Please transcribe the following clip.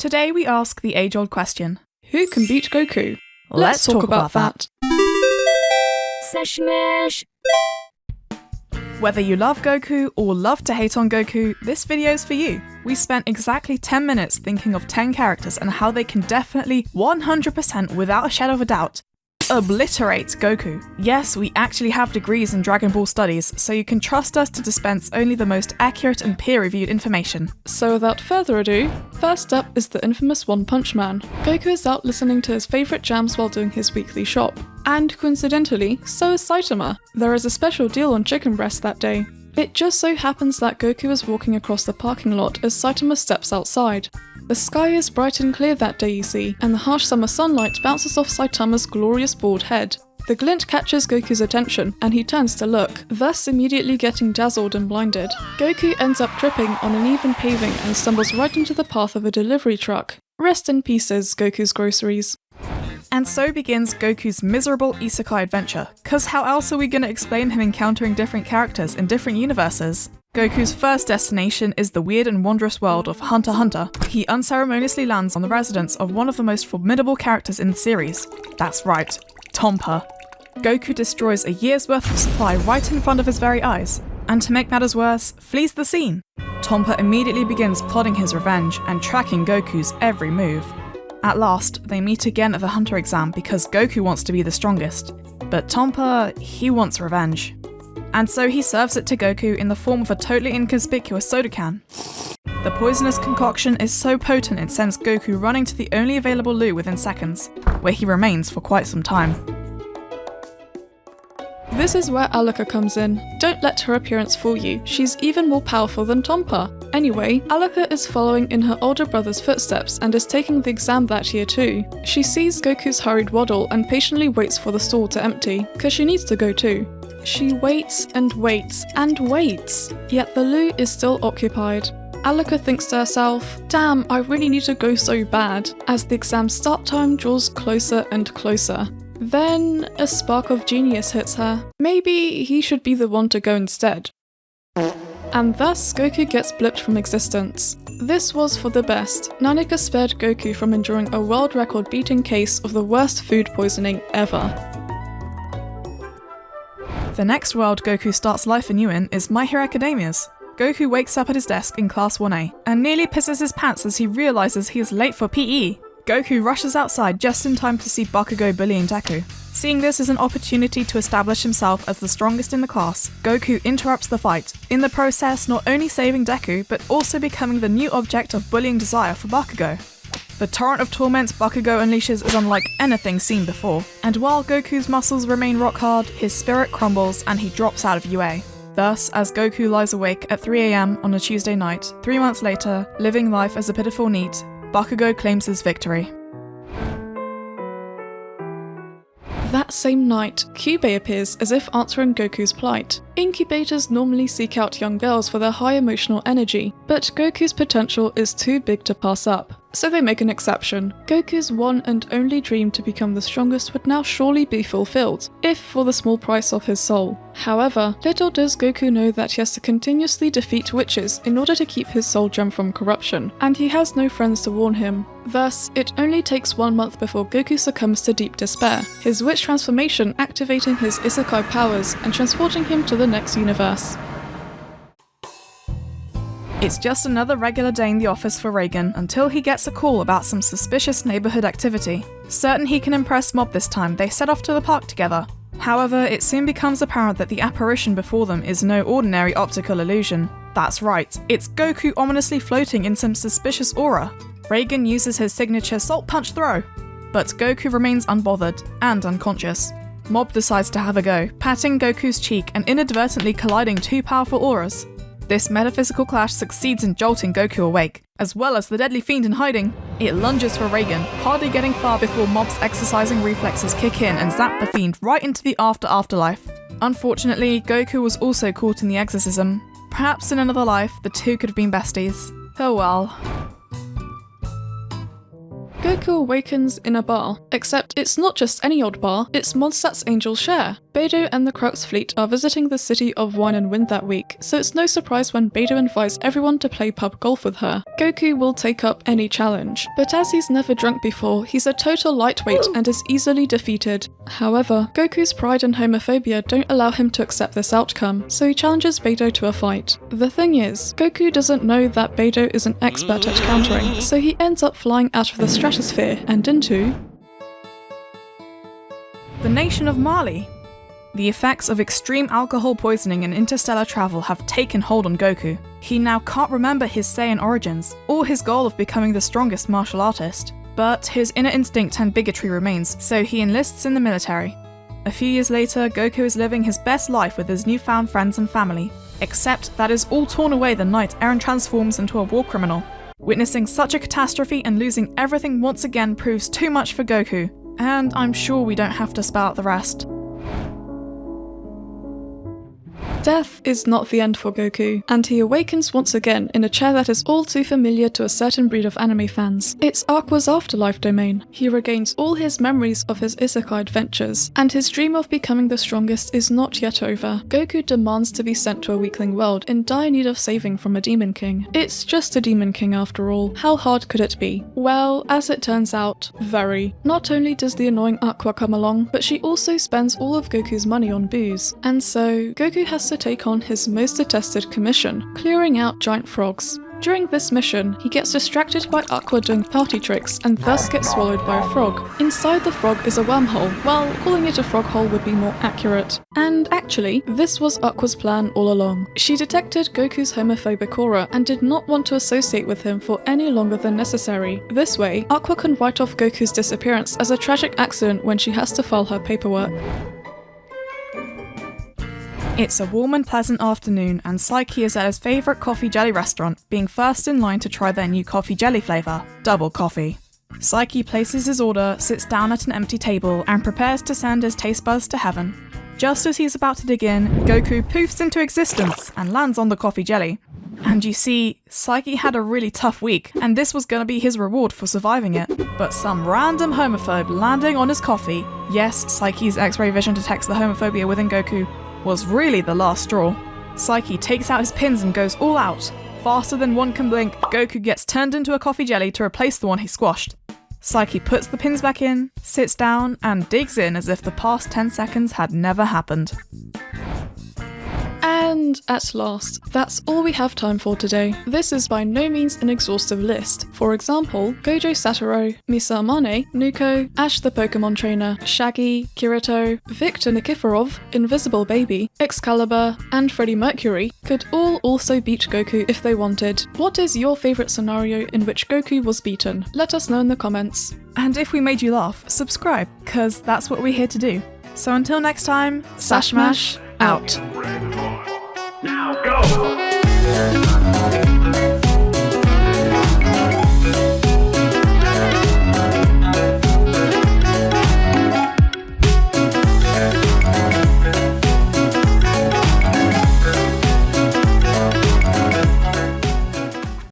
Today we ask the age-old question, who can beat Goku? Let's talk about that. SashMash. Whether you love Goku or love to hate on Goku, this video's for you. We spent exactly 10 minutes thinking of 10 characters and how they can definitely, 100% without a shadow of a doubt, obliterate Goku. Yes, we actually have degrees in Dragon Ball studies, so you can trust us to dispense only the most accurate and peer-reviewed information. So without further ado, first up is the infamous One Punch Man. Goku is out listening to his favourite jams while doing his weekly shop. And coincidentally, so is Saitama. There is a special deal on chicken breast that day. It just so happens that Goku is walking across the parking lot as Saitama steps outside. The sky is bright and clear that day, you see, and the harsh summer sunlight bounces off Saitama's glorious bald head. The glint catches Goku's attention, and he turns to look, thus immediately getting dazzled and blinded. Goku ends up tripping on uneven paving and stumbles right into the path of a delivery truck. Rest in pieces, Goku's groceries. And so begins Goku's miserable isekai adventure, cause how else are we gonna explain him encountering different characters in different universes? Goku's first destination is the weird and wondrous world of Hunter x Hunter. He unceremoniously lands on the residence of one of the most formidable characters in the series. That's right, Tonpa. Goku destroys a year's worth of supply right in front of his very eyes, and to make matters worse, flees the scene. Tonpa immediately begins plotting his revenge and tracking Goku's every move. At last, they meet again at the Hunter exam because Goku wants to be the strongest, but Tonpa, he wants revenge. And so he serves it to Goku in the form of a totally inconspicuous soda can. The poisonous concoction is so potent it sends Goku running to the only available loo within seconds, where he remains for quite some time. This is where Alluka comes in. Don't let her appearance fool you, she's even more powerful than Tonpa. Anyway, Alluka is following in her older brother's footsteps and is taking the exam that year too. She sees Goku's hurried waddle and patiently waits for the stall to empty, cause she needs to go too. She waits and waits and waits, yet the loo is still occupied. Alluka thinks to herself, damn, I really need to go so bad, as the exam start time draws closer and closer. Then a spark of genius hits her. Maybe he should be the one to go instead. And thus Goku gets blipped from existence. This was for the best. Nanika spared Goku from enduring a world record beating case of the worst food poisoning ever. The next world Goku starts life anew in is My Hero Academia's. Goku wakes up at his desk in Class 1A and nearly pisses his pants as he realises he is late for PE. Goku rushes outside just in time to see Bakugo bullying Deku. Seeing this as an opportunity to establish himself as the strongest in the class, Goku interrupts the fight, in the process not only saving Deku, but also becoming the new object of bullying desire for Bakugo. The torrent of torment Bakugo unleashes is unlike anything seen before, and while Goku's muscles remain rock hard, his spirit crumbles and he drops out of UA. Thus, as Goku lies awake at 3 AM on a Tuesday night, 3 months later, living life as a pitiful NEET, Bakugo claims his victory. That same night, Kyubey appears as if answering Goku's plight. Incubators normally seek out young girls for their high emotional energy, but Goku's potential is too big to pass up, so they make an exception. Goku's one and only dream to become the strongest would now surely be fulfilled, if for the small price of his soul. However, little does Goku know that he has to continuously defeat witches in order to keep his soul gem from corruption, and he has no friends to warn him. Thus, it only takes 1 month before Goku succumbs to deep despair, his witch transformation activating his isekai powers and transporting him to the next universe. It's just another regular day in the office for Reagan until he gets a call about some suspicious neighbourhood activity. Certain he can impress Mob this time, they set off to the park together. However, it soon becomes apparent that the apparition before them is no ordinary optical illusion. That's right, it's Goku ominously floating in some suspicious aura. Reagan uses his signature Salt Punch throw, but Goku remains unbothered and unconscious. Mob decides to have a go, patting Goku's cheek and inadvertently colliding two powerful auras. This metaphysical clash succeeds in jolting Goku awake, as well as the deadly fiend in hiding. It lunges for Reagan, hardly getting far before Mob's exercising reflexes kick in and zap the fiend right into the afterlife. Unfortunately, Goku was also caught in the exorcism. Perhaps in another life, the two could have been besties. Oh well. Goku awakens in a bar, except it's not just any old bar, it's Mondstadt's Angel's Share. Beidou and the Crux fleet are visiting the city of Wine and Wind that week, so it's no surprise when Beidou invites everyone to play pub golf with her. Goku will take up any challenge, but as he's never drunk before, he's a total lightweight and is easily defeated. However, Goku's pride and homophobia don't allow him to accept this outcome, so he challenges Beidou to a fight. The thing is, Goku doesn't know that Beidou is an expert at countering, so he ends up flying out of the stratosphere and into the nation of Mali. The effects of extreme alcohol poisoning and interstellar travel have taken hold on Goku. He now can't remember his Saiyan origins, or his goal of becoming the strongest martial artist. But his inner instinct and bigotry remains, so he enlists in the military. A few years later, Goku is living his best life with his newfound friends and family, except that is all torn away the night Eren transforms into a war criminal. Witnessing such a catastrophe and losing everything once again proves too much for Goku, and I'm sure we don't have to spell out the rest. Death is not the end for Goku, and he awakens once again in a chair that is all too familiar to a certain breed of anime fans. It's Aqua's afterlife domain. He regains all his memories of his isekai adventures, and his dream of becoming the strongest is not yet over. Goku demands to be sent to a weakling world in dire need of saving from a demon king. It's just a demon king after all. How hard could it be? Well, as it turns out, very. Not only does the annoying Aqua come along, but she also spends all of Goku's money on booze. And so, Goku has to take on his most detested commission, clearing out giant frogs. During this mission, he gets distracted by Aqua doing party tricks and thus gets swallowed by a frog. Inside the frog is a wormhole. Well, calling it a frog hole would be more accurate. And actually, this was Aqua's plan all along. She detected Goku's homophobic aura and did not want to associate with him for any longer than necessary. This way, Aqua can write off Goku's disappearance as a tragic accident when she has to file her paperwork. It's a warm and pleasant afternoon, and Saiki is at his favourite coffee jelly restaurant, being first in line to try their new coffee jelly flavour, double coffee. Saiki places his order, sits down at an empty table, and prepares to send his taste buds to heaven. Just as he's about to dig in, Goku poofs into existence and lands on the coffee jelly. And you see, Saiki had a really tough week, and this was gonna be his reward for surviving it. But some random homophobe landing on his coffee, yes, Saiki's X-ray vision detects the homophobia within Goku, was really the last straw. Saiki takes out his pins and goes all out. Faster than one can blink, Goku gets turned into a coffee jelly to replace the one he squashed. Saiki puts the pins back in, sits down, and digs in as if the past 10 seconds had never happened. And at last, that's all we have time for today. This is by no means an exhaustive list. For example, Gojo Satoru, Misa Amane, Nuko, Ash the Pokemon Trainer, Shaggy, Kirito, Victor Nikiforov, Invisible Baby, Excalibur, and Freddie Mercury could all also beat Goku if they wanted. What is your favourite scenario in which Goku was beaten? Let us know in the comments. And if we made you laugh, subscribe, cause that's what we're here to do. So until next time, SashMash out. Now go!